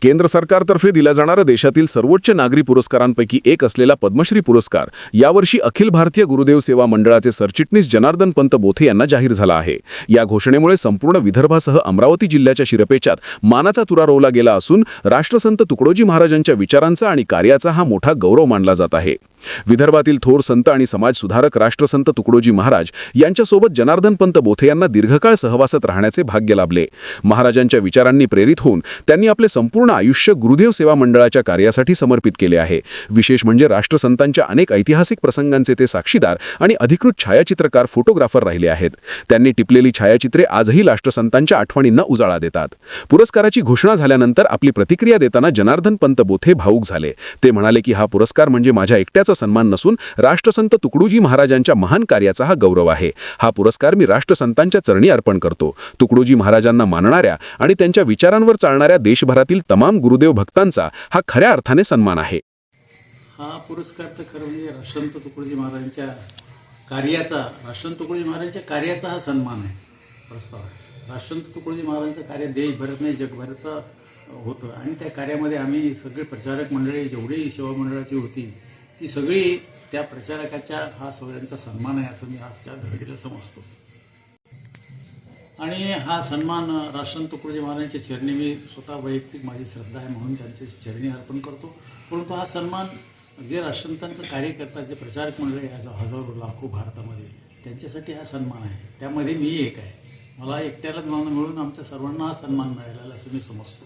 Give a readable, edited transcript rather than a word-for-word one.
केंद्र सरकारतर्फे दिला जाणारा देशातील सर्वोच्च नागरी पुरस्कारांपैकी एक असलेला पद्मश्री पुरस्कार यावर्षी अखिल भारतीय गुरुदेव सेवा मंडळाचे सरचिटणीस जनार्दन पंत बोथे यांना जाहीर झाला आहे। या घोषणेमुळे संपूर्ण विदर्भासह अमरावती जिल्ह्याच्या शिरपेचात मानाचा तुरा रोवला गेला असून राष्ट्रसंत तुकडोजी महाराजांच्या विचारांचा आणि कार्याचा हा मोठा गौरव मानला जात आहे। विदर्भातील थोर संत आणि समाजसुधारक राष्ट्रसंत तुकडोजी महाराज यांच्यासोबत जनार्दन पंत बोथे यांना दीर्घकाळ सहवासात राहण्याचे भाग्य लाभले। महाराजांच्या विचारांनी प्रेरित होऊन त्यांनी आपले संपूर्ण आयुष्य गुरुदेव सेवा मंडळाच्या कार्यासाठी समर्पित केले आहे। विशेष म्हणजे राष्ट्रसंतांच्या अनेक ऐतिहासिक प्रसंगांचे ते साक्षीदार आणि अधिकृत छायाचित्रकार फोटोग्राफर राहिले आहेत। त्यांनी टिपलेली छायाचित्रे आजही राष्ट्रसंतांच्या आठवणींना उजाळा देतात। पुरस्काराची घोषणा झाल्यानंतर आपली प्रतिक्रिया देताना जनार्दन पंत बोथे भावूक झाले। ते म्हणाले की हा पुरस्कार म्हणजे माझ्या एकट्याचा सन्मान नसून राष्ट्रसंत तुकडोजी महाराजांच्या महान कार्याचा हा गौरव आहे। हा पुरस्कार मी राष्ट्रसंतांच्या चरणी अर्पण करतो। तुकडोजी महाराजांना मानणाऱ्या आणि त्यांच्या विचारांवर चालणाऱ्या देशभरातील तमाम गुरुदेव भक्तांचा हा खऱ्या अर्थाने सन्मान आहे। हा पुरस्कार तर खरं म्हणजे राष्ट्रसंत तुकडोजी महाराजांच्या कार्याचा हा सन्मान आहे, प्रस्ताव आहे। राष्ट्रसंत तुकडोजी महाराजांचं कार्य देशभरात नाही जगभरात होतं आणि त्या कार्यामध्ये आम्ही सगळे प्रचारक मंडळी जेवढी सेवा मंडळाची होती ती सगळी त्या प्रचारकाच्या हा सगळ्यांचा सन्मान आहे असं मी आजच्या घडीला समजतो। आणि हा सन्मान राष्ट्रसंत तुकडोजी महाराजांच्या चरणी मी स्वतः वैयक्तिक माझी श्रद्धा आहे म्हणून त्यांच्या चरणी अर्पण करतो। परंतु हा सन्मान जे राष्ट्रसंतांचं कार्य करतात, जे प्रचारक मंडळी हजारो लाखो भारतामध्ये, त्यांच्यासाठी हा सन्मान आहे। त्यामध्ये मी एक आहे। मला एकट्याला मिळून आमच्या सर्वांना हा सन्मान मिळालेला असं मी समजतो।